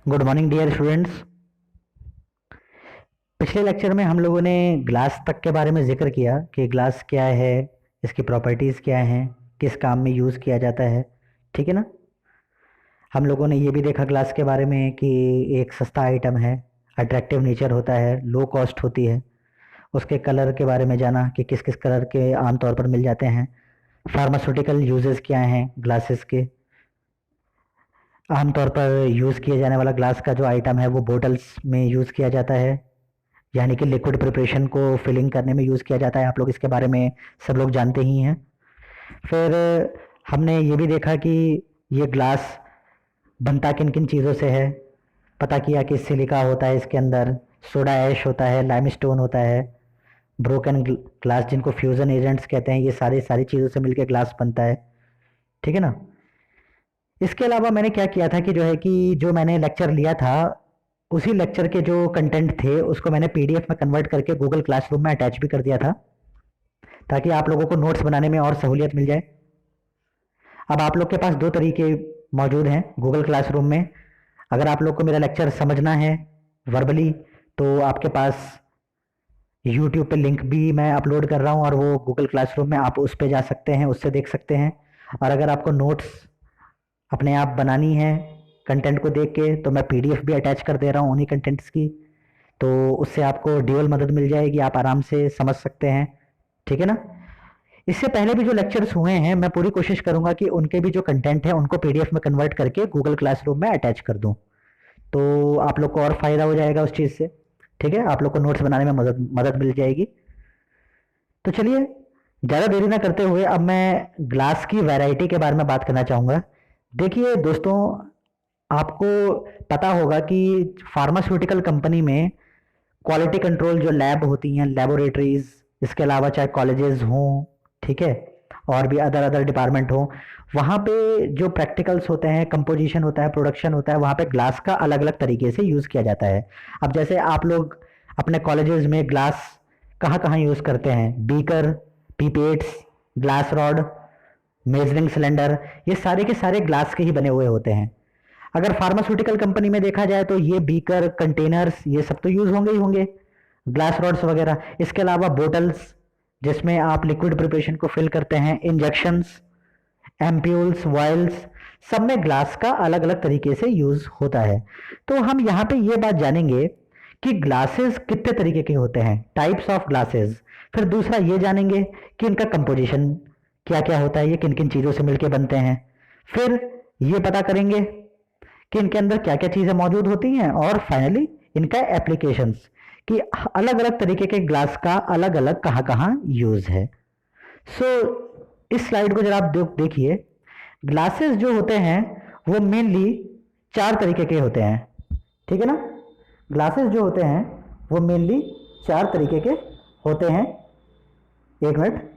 Good morning dear students. पिछले lecture में हम लोगों ने ग्लास तक के बारे में जिक्र किया कि ग्लास क्या है, इसकी प्रॉपर्टीज़ क्या हैं, किस काम में यूज़ किया जाता है। ठीक है ना। हम लोगों ने ये भी देखा ग्लास के बारे में कि एक सस्ता आइटम है, अट्रैक्टिव नेचर होता है, लो कॉस्ट होती है। उसके कलर के बारे में जाना कि किस किस कलर के आमतौर पर मिल जाते हैं। फार्मास्यूटिकल यूजेस क्या हैं ग्लासेस के। आमतौर पर यूज़ किए जाने वाला ग्लास का जो आइटम है वो बोटल्स में यूज़ किया जाता है, यानी कि लिक्विड प्रिपरेशन को फिलिंग करने में यूज़ किया जाता है। आप लोग इसके बारे में सब लोग जानते ही हैं। फिर हमने ये भी देखा कि ये ग्लास बनता किन किन चीज़ों से है। पता किया कि सिलिका होता है इसके अंदर, सोडा ऐश होता है, लाइमस्टोन होता है, ब्रोकन ग्लास जिनको फ्यूज़न एजेंट्स कहते हैं, ये सारी चीज़ों से मिलकर ग्लास बनता है। ठीक है ना। इसके अलावा मैंने क्या किया था कि जो मैंने लेक्चर लिया था उसी लेक्चर के जो कंटेंट थे उसको मैंने पीडीएफ में कन्वर्ट करके गूगल क्लासरूम में अटैच भी कर दिया था, ताकि आप लोगों को नोट्स बनाने में और सहूलियत मिल जाए। अब आप लोग के पास दो तरीके मौजूद हैं गूगल क्लासरूम में। अगर आप लोग को मेरा लेक्चर समझना है वर्बली, तो आपके पास यूट्यूब पे लिंक भी मैं अपलोड कर रहा हूँ और वो गूगल क्लासरूम में आप उस पर जा सकते हैं, उससे देख सकते हैं। और अगर आपको नोट्स अपने आप बनानी है कंटेंट को देख के, तो मैं पीडीएफ भी अटैच कर दे रहा हूँ उन्हीं कंटेंट्स की। तो उससे आपको ड्यूअल मदद मिल जाएगी, आप आराम से समझ सकते हैं। ठीक है ना। इससे पहले भी जो लेक्चर्स हुए हैं मैं पूरी कोशिश करूंगा कि उनके भी जो कंटेंट है उनको पीडीएफ में कन्वर्ट करके गूगल क्लासरूम में अटैच कर दूं, तो आप लोग को और फ़ायदा हो जाएगा उस चीज़ से। ठीक है, आप लोग को नोट्स बनाने में मदद मदद मिल जाएगी। तो चलिए ज़्यादा देरी ना करते हुए अब मैं ग्लास की वैरायटी के बारे में बात करना चाहूँगा। देखिए दोस्तों, आपको पता होगा कि फार्मास्यूटिकल कंपनी में क्वालिटी कंट्रोल जो लैब होती हैं, लेबोरेटरीज, इसके अलावा चाहे कॉलेजेस हों, ठीक है, और भी अदर अदर डिपार्टमेंट हों, वहाँ पे जो प्रैक्टिकल्स होते हैं, कंपोजिशन होता है, प्रोडक्शन होता है, वहाँ पे ग्लास का अलग अलग तरीके से यूज़ किया जाता है। अब जैसे आप लोग अपने कॉलेजेस में ग्लास कहाँ कहाँ यूज़ करते हैं, beaker, pipettes, glass rod, measuring cylinder, ये सारे के सारे ग्लास के ही बने हुए होते हैं। अगर फार्मास्यूटिकल कंपनी में देखा जाए तो ये बीकर, कंटेनर्स, ये सब तो यूज़ होंगे ही होंगे, ग्लास रॉड्स वगैरह। इसके अलावा बोटल्स जिसमें आप लिक्विड प्रिपरेशन को फिल करते हैं, इंजेक्शंस, एम्प्यूल्स, वायल्स, सब में ग्लास का अलग अलग तरीके से यूज़ होता है। तो हम यहाँ पे ये बात जानेंगे कि ग्लासेस कितने तरीके के होते हैं, टाइप्स ऑफ ग्लासेस। फिर दूसरा ये जानेंगे कि इनका कंपोजिशन क्या क्या होता है, ये किन किन चीज़ों से मिलके बनते हैं। फिर ये पता करेंगे कि इनके अंदर क्या क्या चीज़ें मौजूद होती हैं, और फाइनली इनका एप्लीकेशंस कि अलग अलग तरीके के ग्लास का अलग अलग कहाँ कहाँ यूज़ है। सो इस स्लाइड को जरा आप देखिए। ग्लासेस जो होते हैं वो मेनली चार तरीके के होते हैं। ठीक है ना। ग्लासेस जो होते हैं वो मेनली चार तरीके के होते हैं। एक मिनट।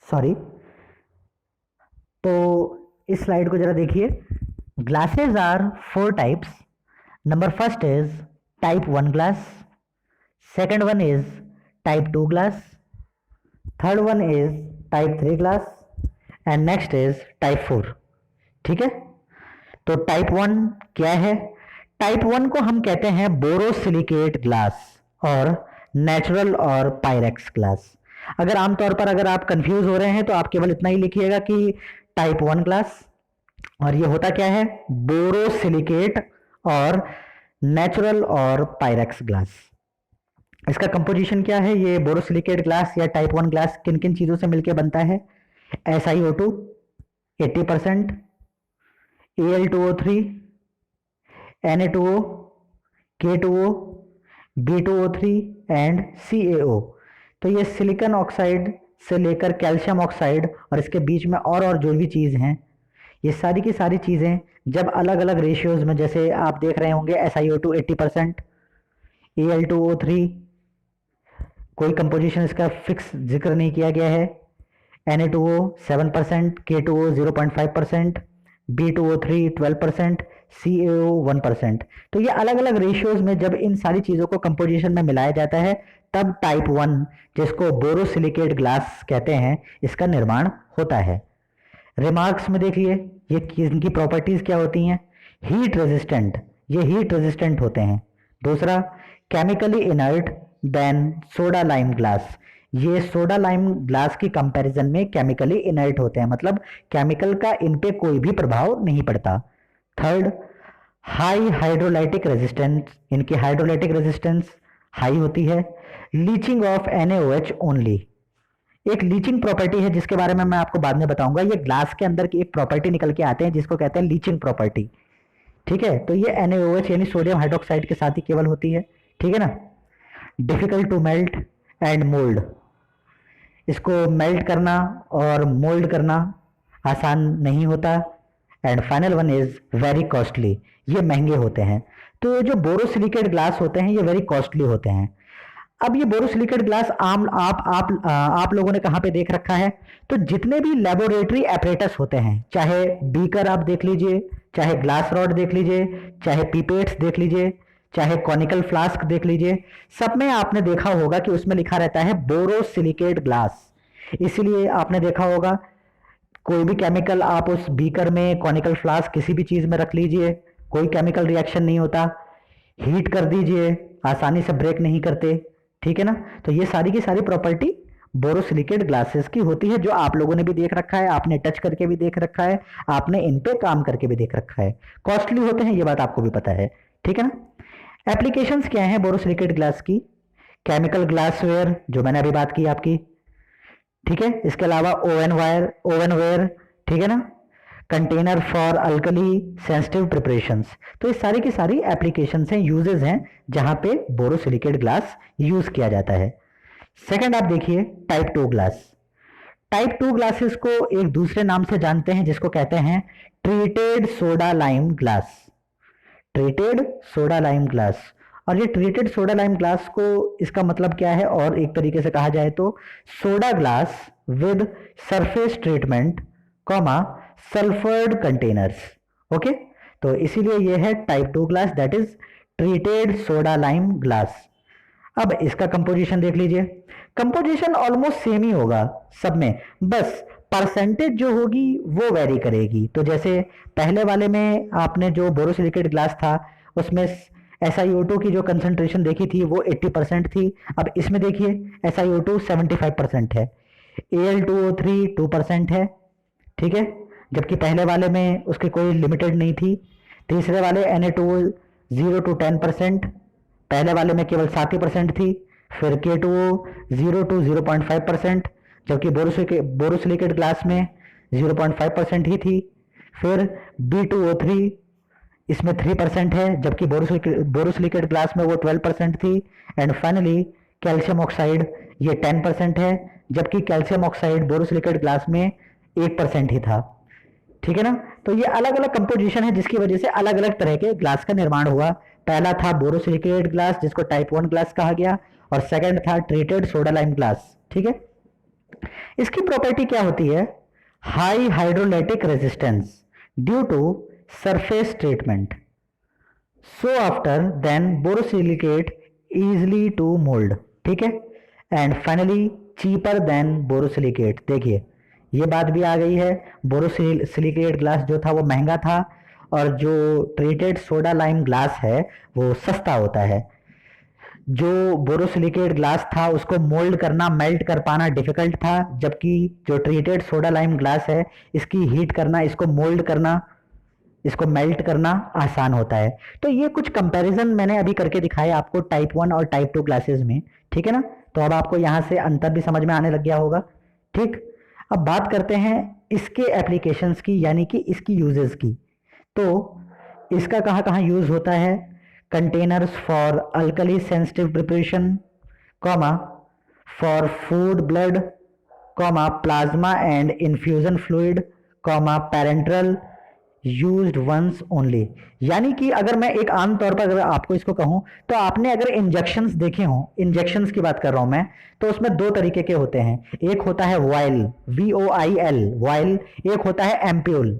सॉरी। तो इस स्लाइड को जरा देखिए। Glasses are four types. Number first is type one glass, second one is type two glass, third one is type three glass, and next is type four. ठीक है। तो टाइप वन क्या है? टाइप वन को हम कहते हैं borosilicate glass और नेचुरल और पायरेक्स ग्लास। अगर आमतौर पर अगर आप कंफ्यूज हो रहे हैं तो आप केवल इतना ही लिखिएगा कि टाइप वन ग्लास, और ये होता क्या है, बोरोसिलिकेट और नेचुरल और पायरेक्स ग्लास। इसका कंपोजिशन क्या है? ये बोरोसिलिकेट ग्लास या टाइप वन ग्लास किन किन चीज़ों से मिलकर बनता है? SiO2 80%, Al2O3, Na2O, K2O, B2O3 and CaO। तो ये सिलिकॉन ऑक्साइड से लेकर कैल्शियम ऑक्साइड और इसके बीच में और जो भी चीज़ हैं, ये सारी की सारी चीज़ें जब अलग अलग रेशियोज में, जैसे आप देख रहे होंगे SiO2 80%, Al2O3 कोई कंपोजिशन इसका फिक्स जिक्र नहीं किया गया है, Na2O 7%, K2O 0.5%, B2O3 12%, CaO 1%। तो ये अलग अलग रेशियोज में जब इन सारी चीज़ों को कंपोजिशन में मिलाया जाता है तब टाइप 1, जिसको बोरोसिलिकेट ग्लास कहते हैं, इसका निर्माण होता है। रिमार्क्स में देखिए ये इनकी प्रॉपर्टीज क्या होती हैं। हीट रेजिस्टेंट, ये हीट रेजिस्टेंट होते हैं। दूसरा, chemically inert than soda lime glass, ये सोडा लाइम ग्लास की कंपैरिजन में केमिकली इनर्ट होते हैं, मतलब केमिकल का इन पे कोई भी प्रभाव नहीं पड़ता। थर्ड, हाई हाइड्रोलाइटिक रेजिस्टेंस, इनकी हाइड्रोलाइटिक रेजिस्टेंस हाई होती है। लीचिंग ऑफ NaOH ओनली, एक लीचिंग प्रॉपर्टी है जिसके बारे में मैं आपको बाद में बताऊंगा। ये ग्लास के अंदर की एक प्रॉपर्टी निकल के आते हैं जिसको कहते हैं लीचिंग प्रॉपर्टी, ठीक है। तो ये NaOH यानी सोडियम हाइड्रोक्साइड के साथ ही केवल होती है, ठीक है ना। Difficult to melt and mould, इसको मेल्ट करना और मोल्ड करना आसान नहीं होता। And final one is very costly, ये महंगे होते हैं। तो जो बोरोसिलिकेट ग्लास होते हैं ये वेरी कॉस्टली होते हैं। अब ये बोरोसिलिकेट ग्लास आम आप लोगों ने कहाँ पे देख रखा है, तो जितने भी लेबोरेटरी एपरेटस होते हैं, चाहे बीकर आप देख लीजिए, चाहे ग्लास रॉड देख लीजिए, चाहे पीपेट्स देख लीजिए, चाहे कॉनिकल फ्लास्क देख लीजिए, सब में आपने देखा होगा कि उसमें लिखा रहता है बोरोसिलिकेट ग्लास। इसीलिए आपने देखा होगा कोई भी केमिकल आप उस बीकर में, कॉनिकल फ्लास्क, किसी भी चीज में रख लीजिए, कोई केमिकल रिएक्शन नहीं होता। हीट कर दीजिए, आसानी से ब्रेक नहीं करते, ठीक है ना। तो ये सारी की सारी प्रॉपर्टी बोरोसिलिकेट ग्लासेस की होती है, जो आप लोगों ने भी देख रखा है, आपने टच करके भी देख रखा है, आपने इन पे काम करके भी देख रखा है। कॉस्टली होते हैं, ये बात आपको भी पता है, ठीक है ना। एप्लीकेशंस क्या हैं बोरोसिलिकेट ग्लास की। केमिकल ग्लासवेयर, जो मैंने अभी बात की आपकी, ठीक है। इसके अलावा ओवनवेयर, ठीक है ना। Container for alkali sensitive preparations. तो ये सारी की सारी एप्लीकेशंस हैं, यूजेस हैं जहां पे बोरोसिलिकेट ग्लास यूज किया जाता है। सेकंड आप देखिए टाइप 2 ग्लास। टाइप 2 ग्लासेस को एक दूसरे नाम से जानते हैं जिसको कहते हैं treated soda lime glass. Treated soda lime glass. और ये ट्रीटेड सोडा लाइम ग्लास को, इसका मतलब क्या है, और एक तरीके से कहा जाए तो soda glass with surface treatment comma sulphured containers, okay. तो इसीलिए ये है type 2 glass, that is treated soda lime glass. अब इसका कंपोजिशन देख लीजिए। कंपोजिशन ऑलमोस्ट सेम ही होगा सब में, बस परसेंटेज जो होगी वो वेरी करेगी। तो जैसे पहले वाले में आपने जो बोरोसिलिकेट ग्लास था उसमें SiO2 की जो कंसंट्रेशन देखी थी वो 80% थी। अब इसमें देखिए SiO2 75% है, Al2O3 2% है, ठीक है। जबकि पहले वाले में उसकी कोई लिमिटेड नहीं थी। तीसरे वाले Na2O 0 to 10%, पहले वाले में केवल 7% थी। फिर K2O 0 to 0.5%, जबकि बोरोसिलिकेट ग्लास में 0.5% ही थी। फिर B2O3 इसमें 3% है, जबकि बोरोसिलिकेट ग्लास में वो 12% थी। एंड फाइनली कैल्शियम ऑक्साइड, ये 10% है, जबकि कैल्शियम ऑक्साइड बोरोसिलिकेट ग्लास में 8% ही था, ठीक है ना। तो ये अलग अलग कंपोजिशन है जिसकी वजह से अलग अलग तरह के ग्लास का निर्माण हुआ। पहला था बोरोसिलिकेट ग्लास जिसको टाइप 1 ग्लास कहा गया, और सेकंड था ट्रीटेड सोडा लाइम ग्लास, ठीक है। इसकी प्रॉपर्टी क्या होती है, high hydrolytic resistance due to surface treatment, so after then borosilicate easily to mould, ठीक है। And finally cheaper than borosilicate. देखिए ये बात भी आ गई है, बोरोसिलिकेट ग्लास जो था वो महंगा था और जो ट्रीटेड सोडा लाइम ग्लास है वो सस्ता होता है। जो बोरोसिलिकेट ग्लास था उसको मोल्ड करना, मेल्ट कर पाना डिफिकल्ट था, जबकि जो ट्रीटेड सोडा लाइम ग्लास है इसकी हीट करना, इसको मोल्ड करना, इसको मेल्ट करना आसान होता है। तो ये कुछ कंपैरिजन मैंने अभी करके दिखाए आपको टाइप 1 और टाइप 2 ग्लासेस में, ठीक है ना। तो अब आपको यहाँ से अंतर भी समझ में आने लग गया होगा, ठीक। अब बात करते हैं इसके एप्लीकेशंस की, यानी कि इसकी यूजेस की। तो इसका कहाँ कहाँ यूज होता है, containers for alkali sensitive preparation comma for food blood comma plasma and infusion fluid comma parenteral used once only. यानी कि अगर मैं एक आम तौर पर अगर आपको इसको कहूं तो आपने अगर इंजेक्शंस देखे हों, इंजेक्शंस की बात कर रहा हूं मैं, तो उसमें दो तरीके के होते हैं। एक होता है वाइल, VOIL वाइल, एक होता है एम्प्यूल,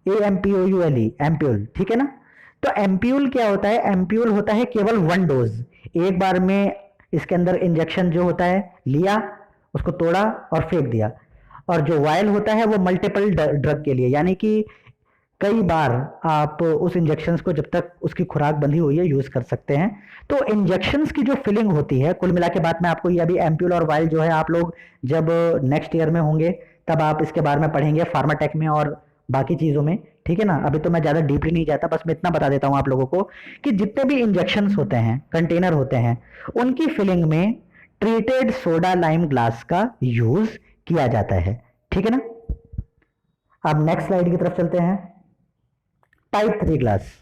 AMPOULE, एम्प्यूल, ठीक है ना। तो एम्प्यूल क्या होता है? एम्प्यूल होता है केवल वन डोज, एक बार में इसके अंदर इंजेक्शन जो होता है लिया, उसको तोड़ा और फेंक दिया। और जो वायल होता है वो मल्टीपल ड्रग के लिए, यानी कि कई बार आप उस इंजेक्शंस को जब तक उसकी खुराक बंधी हुई है यूज कर सकते हैं। तो इंजेक्शंस की जो फिलिंग होती है, कुल मिला के बात में आपको ये अभी एम्प्यूल और वायल जो है आप लोग जब नेक्स्ट ईयर में होंगे तब आप इसके बारे में पढ़ेंगे फार्माटेक में और बाकी चीजों में, ठीक है ना। अभी तो मैं ज्यादा डीपली नहीं जाता, बस मैं इतना बता देता हूं आप लोगों को कि जितने भी इंजेक्शंस होते हैं, कंटेनर होते हैं, उनकी फिलिंग में ट्रीटेड सोडा लाइम ग्लास का यूज किया जाता है, ठीक है ना। अब नेक्स्ट स्लाइड की तरफ चलते हैं। Type 3 glass.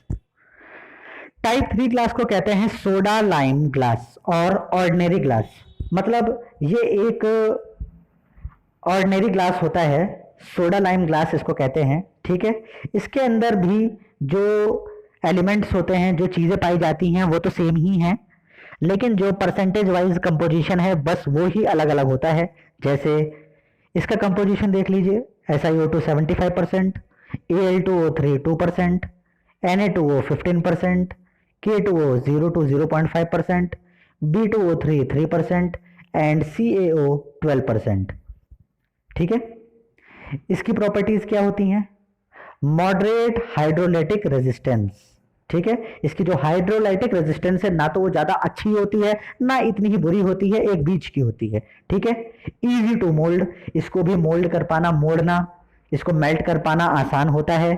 टाइप 3 ग्लास को कहते हैं सोडा लाइम ग्लास और ऑर्डिनरी ग्लास। मतलब ये एक ऑर्डिनरी ग्लास होता है, सोडा लाइम ग्लास इसको कहते हैं, ठीक है। इसके अंदर भी जो एलिमेंट्स होते हैं, जो चीज़ें पाई जाती हैं वो तो सेम ही हैं, लेकिन जो परसेंटेज वाइज कंपोजिशन है बस वो ही अलग अलग होता है। जैसे इसका कंपोजिशन देख लीजिए, SiO2 75%, Al2O3 2%, Na2O 15%, K2O 0 to 0.5%, B2O3 3% and CaO 12%, ठीक है। इसकी प्रॉपर्टीज क्या होती हैं? मॉडरेट हाइड्रोलाइटिक रेजिस्टेंस, ठीक है। इसकी जो हाइड्रोलाइटिक रेजिस्टेंस है ना तो वो ज्यादा अच्छी होती है ना इतनी ही बुरी होती है, एक बीच की होती है, ठीक है। इजी टू मोल्ड, इसको भी मोल्ड कर पाना, मोड़ना, इसको मेल्ट कर पाना आसान होता है।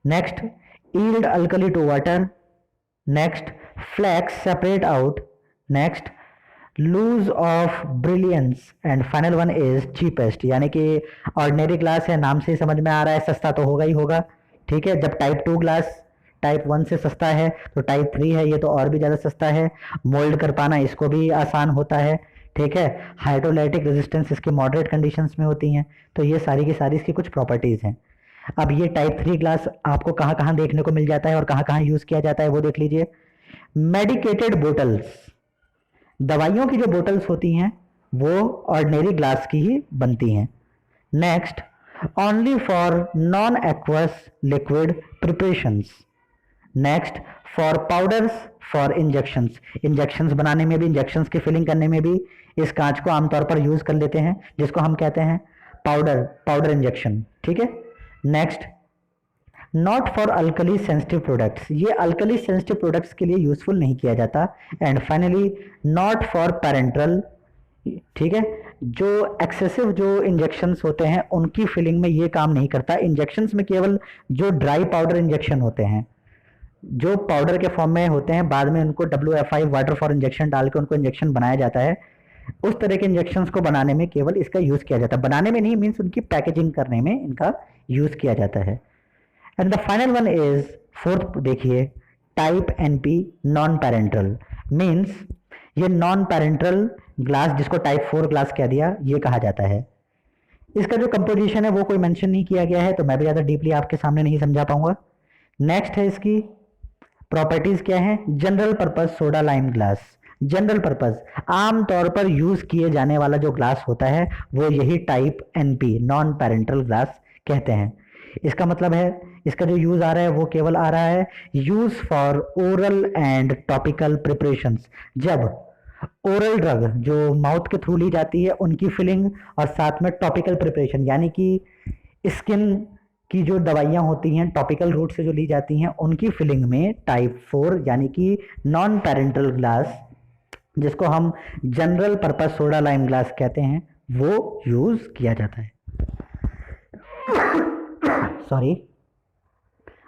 Next, yield alkali to water. Next, flakes separate out. Next, lose of brilliance and final one is cheapest, यानी कि ऑर्डिनरी ग्लास है, नाम से समझ में आ रहा है सस्ता तो होगा ही होगा, ठीक है। जब टाइप 2 ग्लास टाइप 1 से सस्ता है तो टाइप 3 है ये तो और भी ज़्यादा सस्ता है। मोल्ड कर पाना इसको भी आसान होता है, ठीक है। हाइड्रोलाइटिक रेजिस्टेंस इसके मॉडरेट कंडीशंस में होती हैं। तो ये सारी की सारी इसकी कुछ प्रॉपर्टीज़ हैं। अब ये टाइप 3 ग्लास आपको कहाँ कहाँ देखने को मिल जाता है और कहाँ कहाँ यूज़ किया जाता है वो देख लीजिए। मेडिकेटेड बोटल्स, दवाइयों की जो बोटल्स होती हैं वो ऑर्डिनरी ग्लास की ही बनती हैं। Next, only for non aqueous liquid preparations. Next, for powders for injections, injections बनाने में भी, इंजेक्शंस की फिलिंग करने में भी इस कांच को आमतौर पर यूज कर लेते हैं, जिसको हम कहते हैं पाउडर इंजेक्शन, ठीक है। Next, not for alkali sensitive products, ये अल्कली सेंसिटिव प्रोडक्ट्स के लिए यूजफुल नहीं किया जाता। And finally, not for parenteral, ठीक है। जो एक्सेसिव जो इंजेक्शंस होते हैं उनकी फिलिंग में ये काम नहीं करता। इंजेक्शंस में केवल जो ड्राई पाउडर इंजेक्शन होते हैं, जो पाउडर के फॉर्म में होते हैं, बाद में उनको WFI वाटर फॉर इंजेक्शन डाल के उनको इंजेक्शन बनाया जाता है, उस तरह के इंजेक्शंस को बनाने में केवल इसका यूज किया जाता है। बनाने में नहीं, मीन्स उनकी पैकेजिंग करने में इनका यूज किया जाता है। And the final one is fourth, देखिए, type NP non parenteral, means ये नॉन पैरेंटल ग्लास, जिसको टाइप 4 ग्लास कह दिया, ये कहा जाता है। इसका जो कंपोजिशन है वो कोई मेंशन नहीं किया गया है, तो मैं भी ज़्यादा डीपली आपके सामने नहीं समझा पाऊंगा। नेक्स्ट है इसकी प्रॉपर्टीज क्या है? General purpose soda lime glass. General purpose, आम तौर पर यूज किए जाने वाला जो ग्लास होता है वो यही type NP non parenteral glass कहते हैं। इसका मतलब है, इसका जो यूज आ रहा है वो केवल आ रहा है use for oral and topical preparations, जब ओरल ड्रग जो माउथ के थ्रू ली जाती है उनकी फिलिंग, और साथ में टॉपिकल प्रिपरेशन यानी कि स्किन की जो दवाइयाँ होती हैं टॉपिकल रूट से जो ली जाती हैं उनकी फिलिंग में टाइप 4 यानी कि नॉन पैरेंटल ग्लास, जिसको हम general purpose soda lime glass कहते हैं, वो यूज किया जाता है। सॉरी।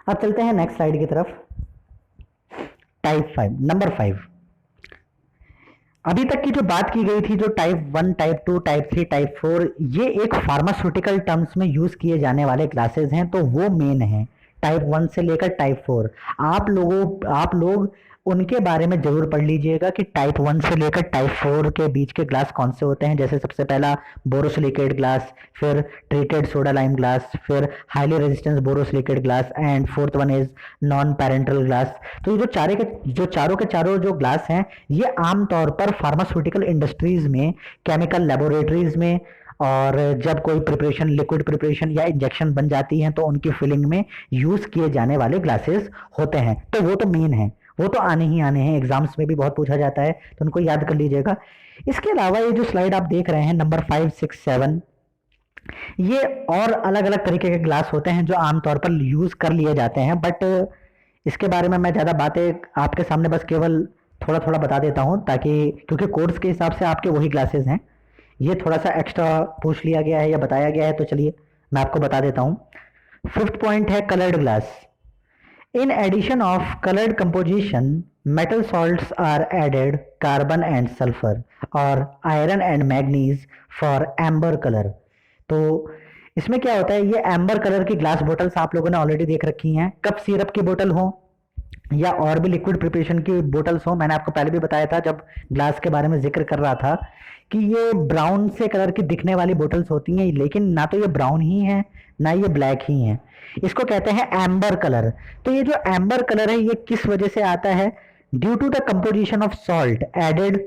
अब चलते हैं नेक्स्ट स्लाइड की तरफ। Type 5, number 5। अभी तक की जो बात की गई थी, जो टाइप 1, टाइप 2, टाइप 3, टाइप 4, ये एक फार्मास्यूटिकल टर्म्स में यूज किए जाने वाले क्लासेस हैं, तो वो मेन है टाइप 1 से लेकर टाइप 4। आप लोग उनके बारे में जरूर पढ़ लीजिएगा कि टाइप 1 से लेकर टाइप 4 के बीच के ग्लास कौन से होते हैं। जैसे सबसे पहला बोरोसिलिकेट ग्लास, फिर ट्रीटेड सोडा लाइम ग्लास, फिर highly resistance borosilicate glass, and fourth one is non parenteral glass. तो ये जो चारों के चारों जो ग्लास हैं, ये आमतौर पर फार्मास्यूटिकल इंडस्ट्रीज में, केमिकल लेबोरेटरीज में और जब कोई प्रिपरेशन, लिक्विड प्रिपरेशन या इंजेक्शन बन जाती हैं तो उनकी फिलिंग में यूज किए जाने वाले ग्लासेस होते हैं। तो वो तो मेन है, वो तो आने ही आने हैं, एग्जाम्स में भी बहुत पूछा जाता है, तो उनको याद कर लीजिएगा। इसके अलावा ये जो स्लाइड आप देख रहे हैं नंबर 5, 6, 7, ये और अलग अलग तरीके के ग्लास होते हैं जो आमतौर पर यूज कर लिए जाते हैं, बट इसके बारे में मैं ज़्यादा बातें आपके सामने बस केवल थोड़ा थोड़ा बता देता हूँ, ताकि क्योंकि कोर्स के हिसाब से आपके वही ग्लासेस हैं, ये थोड़ा सा एक्स्ट्रा पूछ लिया गया है या बताया गया है, तो चलिए मैं आपको बता देता हूँ। 5th पॉइंट है coloured glass. In addition of coloured composition metal salts are added carbon and sulphur और iron and manganese for amber colour. तो इसमें क्या होता है, ये एम्बर कलर की ग्लास बोटल्स आप लोगों ने ऑलरेडी देख रखी हैं, कप सिरप की बोतल हो या और भी लिक्विड प्रिपरेशन की बोटल्स हो। मैंने आपको पहले भी बताया था जब ग्लास के बारे में जिक्र कर रहा था कि ये ब्राउन से कलर की दिखने वाली बोटल्स होती हैं, लेकिन ना तो ये ब्राउन ही है ना ये ब्लैक ही है, इसको कहते हैं एम्बर कलर। तो ये जो एम्बर कलर है ये किस वजह से आता है, due to the composition of salt added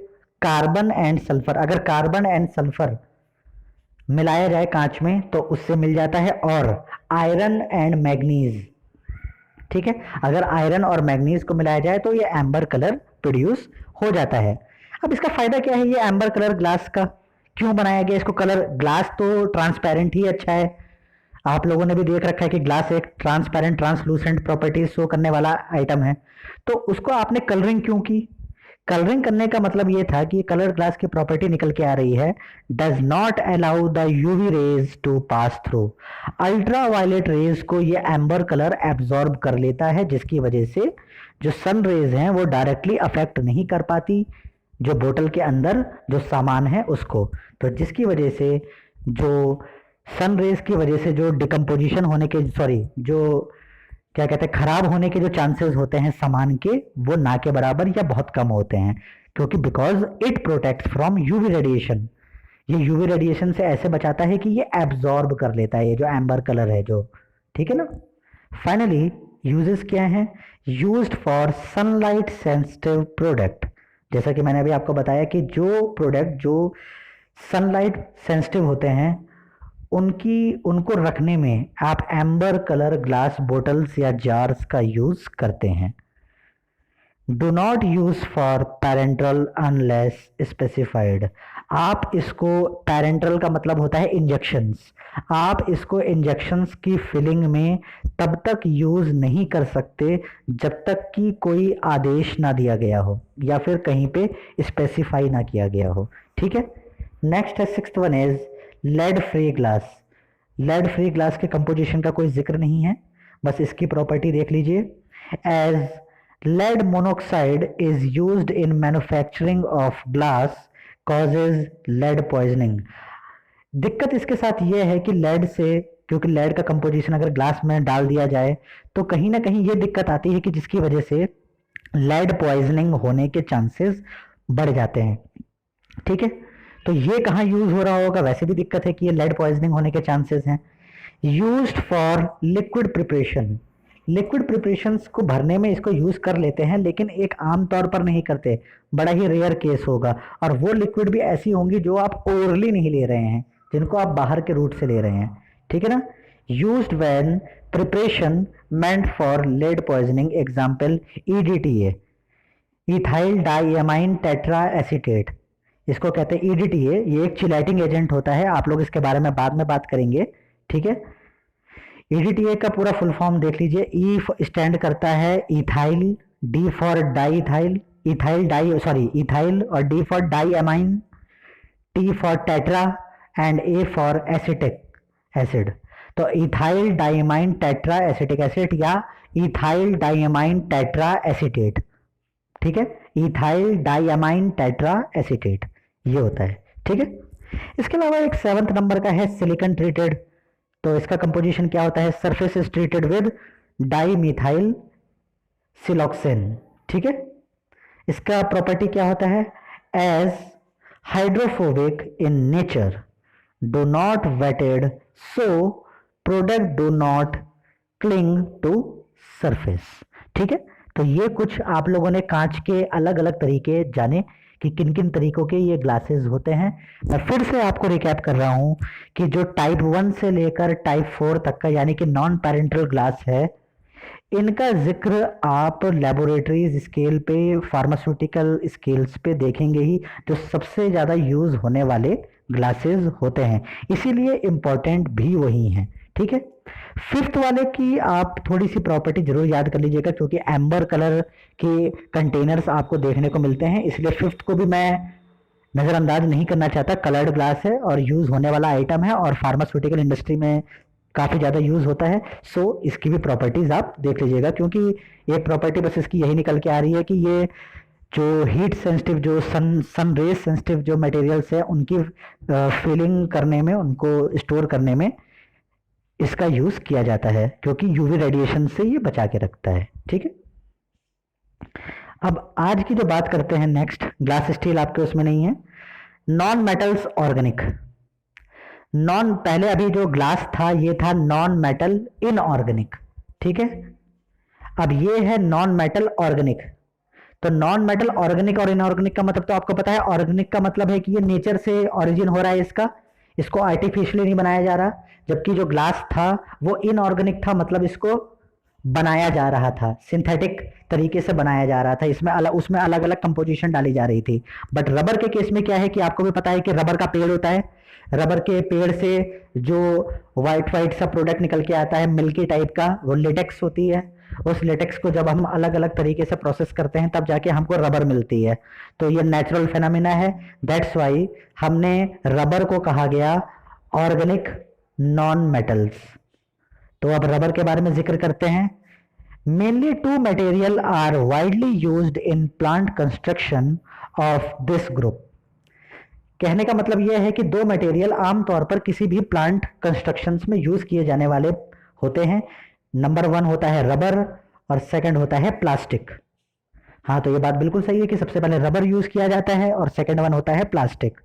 carbon and sulphur. अगर कार्बन एंड सल्फर मिलाया जाए कांच में तो उससे मिल जाता है, और आयरन एंड मैग्नीज, ठीक है, अगर आयरन और मैग्नीज को मिलाया जाए तो ये एम्बर कलर प्रोड्यूस हो जाता है। अब इसका फायदा क्या है, ये एम्बर कलर ग्लास का क्यों बनाया गया इसको कलर, ग्लास तो ट्रांसपेरेंट ही अच्छा है, आप लोगों ने भी देख रखा है कि ग्लास एक ट्रांसपेरेंट ट्रांसलूसेंट प्रॉपर्टीज शो करने वाला आइटम है, तो उसको आपने कलरिंग क्यों की। कलरिंग करने का मतलब ये था कि कलर ग्लास की प्रॉपर्टी निकल के आ रही है, does not allow the UV rays to pass through. Ultraviolet rays को ये एम्बर कलर एब्जॉर्ब कर लेता है, जिसकी वजह से जो सन रेज हैं वो डायरेक्टली अफेक्ट नहीं कर पाती जो बोतल के अंदर जो सामान है उसको। तो जिसकी वजह से जो सन रेज की वजह से जो डिकम्पोजिशन होने के, सॉरी, जो क्या कहते हैं, खराब होने के जो चांसेस होते हैं सामान के, वो ना के बराबर या बहुत कम होते हैं, क्योंकि because it protects from UV radiation. ये यूवी रेडिएशन से ऐसे बचाता है कि ये एब्जॉर्ब कर लेता है ये जो एम्बर कलर है जो, ठीक है ना। फाइनली यूजेस क्या हैं, used for sunlight sensitive product. जैसा कि मैंने अभी आपको बताया कि जो प्रोडक्ट जो सनलाइट सेंसिटिव होते हैं उनको रखने में आप एम्बर कलर ग्लास बोटल्स या जार्स का यूज करते हैं। Do not use for parental unless specified. आप इसको, पैरेंटल का मतलब होता है इंजेक्शंस, आप इसको इंजेक्शंस की फिलिंग में तब तक यूज नहीं कर सकते जब तक कि कोई आदेश ना दिया गया हो या फिर कहीं पे स्पेसिफाई ना किया गया हो, ठीक है। नेक्स्ट है 6th one is lead free glass. Lead free glass के कंपोजिशन का कोई जिक्र नहीं है, बस इसकी प्रॉपर्टी देख लीजिए। As lead monoxide is used in manufacturing of glass causes lead poisoning. दिक्कत इसके साथ यह है कि लेड से, क्योंकि लेड का कंपोजिशन अगर ग्लास में डाल दिया जाए तो कहीं ना कहीं ये दिक्कत आती है कि जिसकी वजह से लेड पॉइजनिंग होने के चांसेस बढ़ जाते हैं, ठीक है। तो ये कहाँ यूज हो रहा होगा, वैसे भी दिक्कत है कि ये लेड पॉइजनिंग होने के चांसेस हैं। Used for liquid preparation. Liquid preparations को भरने में इसको यूज कर लेते हैं, लेकिन एक आम तौर पर नहीं करते, बड़ा ही रेयर केस होगा, और वो लिक्विड भी ऐसी होंगी जो आप ओरली नहीं ले रहे हैं, जिनको आप बाहर के रूट से ले रहे हैं, ठीक है ना। Used when preparation meant for lead poisoning, example EDTA, ethyl diamine tetraacetate, इसको कहते हैं EDTA। ये एक चिलेटिंग एजेंट होता है, आप लोग इसके बारे में बाद में बात करेंगे, ठीक है। EDTA का पूरा फुल फॉर्म देख लीजिए। E स्टैंड करता है ethyl, D for di ethyl, ethyl, और D for diamine, T for tetra and A for acetic acid. तो ethyl diamine tetra acetic acid या इथाइल डाइएमाइन टेट्रा एसिटेट, ठीक है, इथाइल डाइएमाइन टेट्रा एसिटेट ये होता है, ठीक है। इसके अलावा एक 7th नंबर का है सिलिकॉन ट्रीटेड। तो इसका कंपोजिशन क्या होता है, surface is treated with dimethyl siloxane, ठीक है। इसका प्रॉपर्टी क्या होता है, as hydrophobic in nature, do not wetted, so product do not cling to surface, ठीक है। तो ये कुछ आप लोगों ने कांच के अलग अलग तरीके जाने कि किन किन तरीकों के ये ग्लासेस होते हैं। मैं फिर से आपको रिकैप कर रहा हूँ कि जो टाइप 1 से लेकर टाइप 4 तक का यानी कि नॉन पैरेंटल ग्लास है, इनका जिक्र आप लेबोरेटरीज स्केल पे, फार्मास्यूटिकल स्केल्स पे देखेंगे ही, जो सबसे ज़्यादा यूज़ होने वाले ग्लासेस होते हैं, इसीलिए इम्पॉर्टेंट भी वही हैं। ठीक है, फिफ्थ वाले की आप थोड़ी सी प्रॉपर्टी जरूर याद कर लीजिएगा, क्योंकि एम्बर कलर के कंटेनर्स आपको देखने को मिलते हैं, इसलिए फिफ्थ को भी मैं नज़रअंदाज नहीं करना चाहता। कलर्ड ग्लास है और यूज़ होने वाला आइटम है और फार्मास्यूटिकल इंडस्ट्री में काफ़ी ज़्यादा यूज़ होता है। सो इसकी भी प्रॉपर्टीज़ आप देख लीजिएगा, क्योंकि एक प्रॉपर्टी बस इसकी यही निकल के आ रही है कि ये जो हीट सेंसिटिव, जो सन रेज सेंसिटिव जो मटेरियल्स है, उनकी फिलिंग करने में, उनको स्टोर करने में इसका यूज़ किया जाता है, क्योंकि यूवी रेडिएशन से ये बचा के रखता है। ठीक है, अब आज की जो बात करते हैं नेक्स्ट, ग्लास स्टील आपके उसमें नहीं है। नॉन मेटल्स ऑर्गेनिक, नॉन, पहले अभी जो ग्लास था ये था नॉन मेटल इनऑर्गेनिक। ठीक है, अब ये है नॉन मेटल ऑर्गेनिक। तो नॉन मेटल ऑर्गेनिक और इनऑर्गेनिक का मतलब तो आपको पता है। ऑर्गेनिक का मतलब है कि ये नेचर से ओरिजिन हो रहा है इसका, इसको आर्टिफिशियली नहीं बनाया जा रहा। जबकि जो ग्लास था वो इनऑर्गेनिक था, मतलब इसको बनाया जा रहा था, सिंथेटिक तरीके से बनाया जा रहा था, उसमें अलग अलग कंपोजिशन डाली जा रही थी। बट रबर के केस में क्या है कि आपको भी पता है कि रबर का पेड़ होता है, रबर के पेड़ से जो वाइट वाइट सा प्रोडक्ट निकल के आता है मिल्की टाइप का, वो लेटेक्स होती है। उस लेटेक्स को जब हम अलग अलग तरीके से प्रोसेस करते हैं तब जाके हमको रबर मिलती है। तो ये नेचुरल फेनोमेना है, दैट्स वाई हमने रबर को कहा गया ऑर्गेनिक नॉन मेटल्स। तो अब रबर के बारे में जिक्र करते हैं। Mainly two material are widely used in plant construction of this group. कहने का मतलब यह है कि दो मटेरियल आमतौर पर किसी भी प्लांट कंस्ट्रक्शंस में यूज किए जाने वाले होते हैं। नंबर 1 होता है रबर और सेकंड होता है प्लास्टिक। हाँ, तो ये बात बिल्कुल सही है कि सबसे पहले रबर यूज किया जाता है और सेकंड वन होता है प्लास्टिक।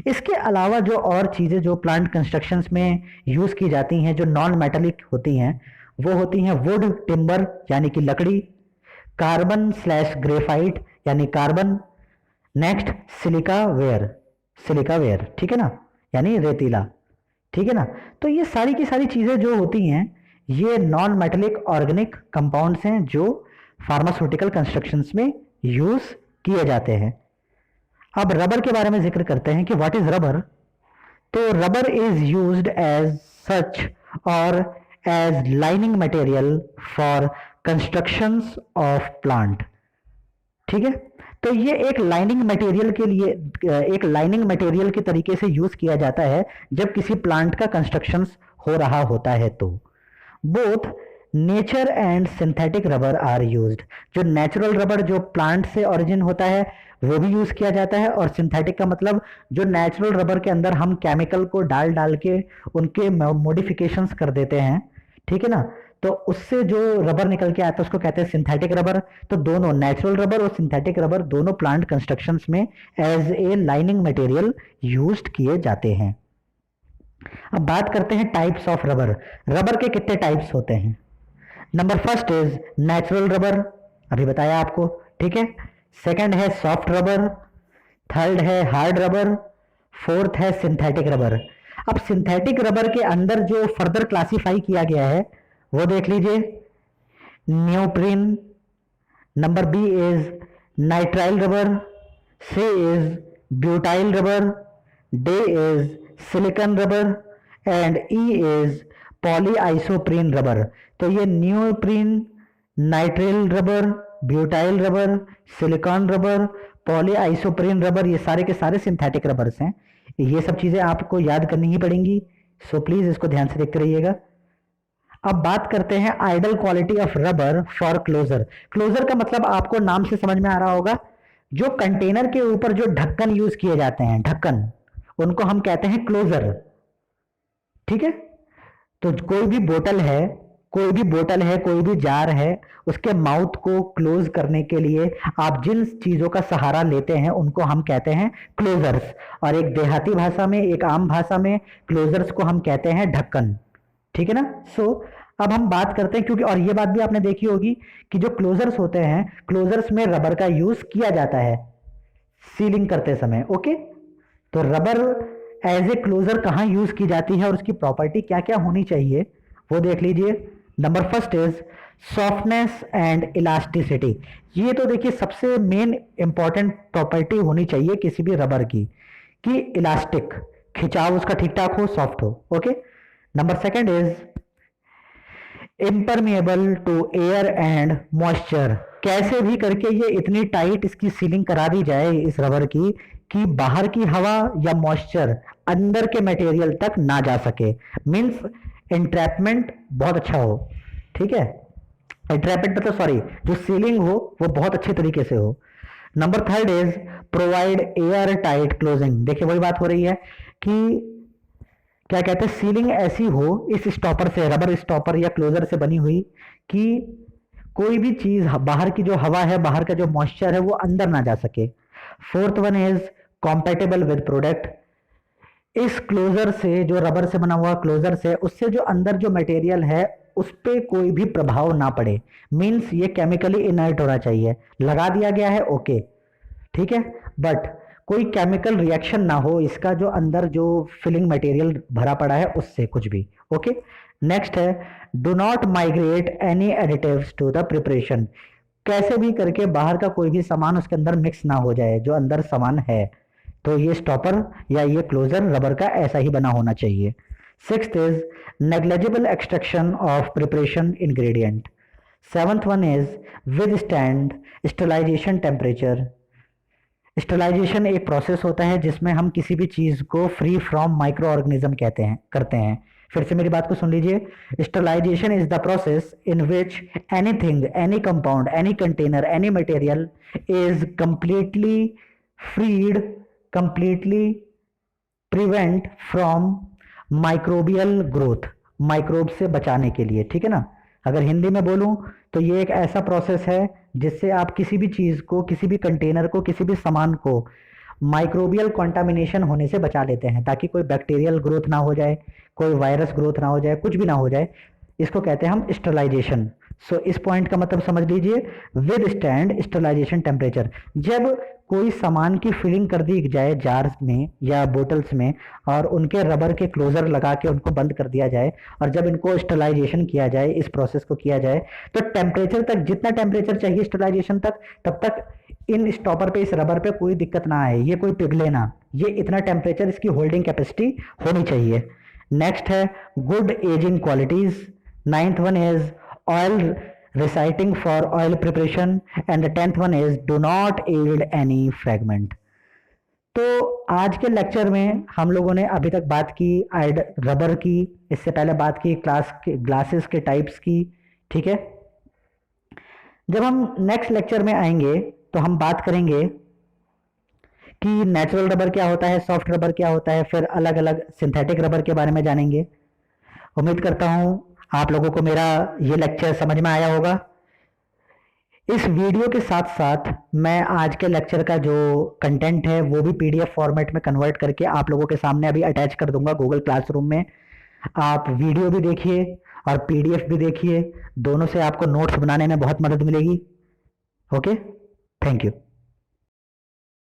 इसके अलावा जो और चीज़ें जो प्लांट कंस्ट्रक्शंस में यूज की जाती हैं, जो नॉन मेटालिक होती हैं, वो होती हैं वुड, टिम्बर यानी कि लकड़ी, कार्बन स्लैश ग्रेफाइट यानी carbon, next silica ware, silica ware, ठीक है ना, यानी रेतीला। ठीक है ना, तो ये सारी की सारी चीज़ें जो होती हैं ये नॉन मेटालिक ऑर्गेनिक कंपाउंड्स हैं जो फार्मास्यूटिकल कंस्ट्रक्शंस में यूज किए जाते हैं। अब रबर के बारे में जिक्र करते हैं कि व्हाट इज रबर। तो rubber is used as such और as lining material for constructions of plant. ठीक है, तो ये एक लाइनिंग मटेरियल के लिए, एक लाइनिंग मटेरियल के तरीके से यूज किया जाता है जब किसी प्लांट का कंस्ट्रक्शंस हो रहा होता है। तो both nature and synthetic rubber are used. जो नेचुरल रबर जो प्लांट से ओरिजिन होता है वो भी यूज किया जाता है, और सिंथेटिक का मतलब जो नेचुरल रबर के अंदर हम केमिकल को डाल डाल के उनके मॉडिफिकेशंस कर देते हैं। ठीक है ना, तो उससे जो रबर निकल के आता है उसको कहते हैं सिंथेटिक रबर। तो दोनों नेचुरल रबर और सिंथेटिक रबर दोनों प्लांट कंस्ट्रक्शंस में as a lining material used किए जाते हैं। अब बात करते हैं टाइप्स ऑफ रबर। रबर के कितने टाइप्स होते हैं। Number first is natural rubber, अभी बताया आपको। ठीक है, सेकंड है सॉफ्ट रबर, थर्ड है हार्ड रबर, फोर्थ है सिंथेटिक रबर। अब सिंथेटिक रबर के अंदर जो फर्दर क्लासिफाई किया गया है वो देख लीजिए। Neoprene, number B is nitrile rubber, C is butyl rubber, D is silicone rubber and E is polyisoprene rubber. तो ये neoprene, nitrile rubber, butyl rubber, silicone rubber, polyisoprene rubber, ये सारे के सारे सिंथेटिक रबर्स हैं। ये सब चीजें आपको याद करनी ही पड़ेंगी, सो प्लीज इसको ध्यान से देखते रहिएगा। अब बात करते हैं ideal quality of rubber for closure. Closure का मतलब आपको नाम से समझ में आ रहा होगा, जो कंटेनर के ऊपर जो ढक्कन यूज किए जाते हैं, ढक्कन, उनको हम कहते हैं क्लोजर। ठीक है, तो कोई भी बोतल है, कोई भी जार है, उसके माउथ को क्लोज करने के लिए आप जिन चीजों का सहारा लेते हैं उनको हम कहते हैं क्लोजर्स। और एक देहाती भाषा में, एक आम भाषा में क्लोजर्स को हम कहते हैं ढक्कन। ठीक है ना। सो अब हम बात करते हैं, क्योंकि और ये बात भी आपने देखी होगी कि जो क्लोजर्स होते हैं, क्लोजर्स में रबर का यूज किया जाता है। सीलिंग करते समय। ओके, तो रबर एज ए क्लोजर कहाँ यूज की जाती है और उसकी प्रॉपर्टी क्या क्या होनी चाहिए वो देख लीजिए। Number first is softness and elasticity. ये तो देखिए सबसे मेन इंपॉर्टेंट प्रॉपर्टी होनी चाहिए किसी भी रबर की, कि इलास्टिक, खिंचाव उसका ठीक ठाक हो, सॉफ्ट हो। Okay, number second is impermeable to air and moisture. कैसे भी करके ये इतनी टाइट इसकी सीलिंग करा दी जाए इस रबर की कि बाहर की हवा या मॉइस्चर अंदर के मटेरियल तक ना जा सके। मींस एंट्रैपमेंट बहुत अच्छा हो, ठीक है। एंट्रैपमेंट मतलब सॉरी, जो सीलिंग हो वो बहुत अच्छे तरीके से हो। Number third is provide air tight closing. देखिए वही बात हो रही है कि क्या कहते हैं, सीलिंग ऐसी हो इस स्टॉपर से, रबर स्टॉपर या क्लोजर से बनी हुई, कि कोई भी चीज बाहर की जो हवा है, बाहर का जो मॉइस्चर है वो अंदर ना जा सके। Fourth one is compatible with product. इस क्लोजर से, जो रबर से बना हुआ क्लोजर से, उससे जो अंदर जो मटेरियल है उस पर कोई भी प्रभाव ना पड़े। मीन्स ये केमिकली इनर्ट होना चाहिए। लगा दिया गया है ओके, ठीक है, बट कोई केमिकल रिएक्शन ना हो इसका, जो अंदर जो फिलिंग मटेरियल भरा पड़ा है उससे कुछ भी। ओके, नेक्स्ट है do not migrate any additives to the preparation. कैसे भी करके बाहर का कोई भी सामान उसके अंदर मिक्स ना हो जाए जो अंदर सामान है। तो ये स्टॉपर या ये क्लोजर रबर का ऐसा ही बना होना चाहिए। Sixth is negligible extraction of preparation ingredient. Seventh one is withstand sterilization temperature. Sterilization एक प्रोसेस होता है जिसमें हम किसी भी चीज को फ्री फ्रॉम माइक्रो ऑर्गेनिज्म करते हैं। फिर से मेरी बात को सुन लीजिए। Sterilization is the process in which anything, any compound, any container, any material is completely freed, completely prevent from microbial growth. Microbe से बचाने के लिए, ठीक है ना। अगर हिंदी में बोलूं तो ये एक ऐसा प्रोसेस है जिससे आप किसी भी चीज को, किसी भी कंटेनर को, किसी भी सामान को माइक्रोबियल कॉन्टामिनेशन होने से बचा लेते हैं, ताकि कोई बैक्टीरियल ग्रोथ ना हो जाए, कोई वायरस ग्रोथ ना हो जाए, कुछ भी ना हो जाए। इसको कहते हैं हम स्टरलाइजेशन। सो इस पॉइंट का मतलब समझ लीजिए, विद स्टैंड स्टरलाइजेशन टेम्परेचर। जब कोई सामान की फिलिंग कर दी जाए जार्स में या बोतल्स में, और उनके रबर के क्लोजर लगा के उनको बंद कर दिया जाए, और जब इनको स्टरलाइजेशन किया जाए, इस प्रोसेस को किया जाए, तो टेम्परेचर तक, जितना टेम्परेचर चाहिए स्टरलाइजेशन तक, तब तक इन स्टॉपर पे, इस रबर पे कोई दिक्कत ना आए, ये कोई पिघले ना। ये इतना टेम्परेचर, इसकी होल्डिंग कैपेसिटी होनी चाहिए। नेक्स्ट है good ageing qualities. Ninth one is oil reciting for oil preparation, and the 10th one is do not yield any fragment। तो आज के लेक्चर में हम लोगों ने अभी तक बात की रबर की, इससे पहले बात की ग्लासेस के टाइप्स की, ठीक है। जब हम नेक्स्ट लेक्चर में आएंगे तो हम बात करेंगे कि नेचुरल रबर क्या होता है, सॉफ्ट रबर क्या होता है, फिर अलग अलग सिंथेटिक रबर के बारे में जानेंगे। उम्मीद करता हूं आप लोगों को मेरा ये लेक्चर समझ में आया होगा। इस वीडियो के साथ साथ मैं आज के लेक्चर का जो कंटेंट है वो भी पीडीएफ फॉर्मेट में कन्वर्ट करके आप लोगों के सामने अभी अटैच कर दूंगा गूगल क्लासरूम में। आप वीडियो भी देखिए और पीडीएफ भी देखिए, दोनों से आपको नोट्स बनाने में बहुत मदद मिलेगी। Okay, thank you.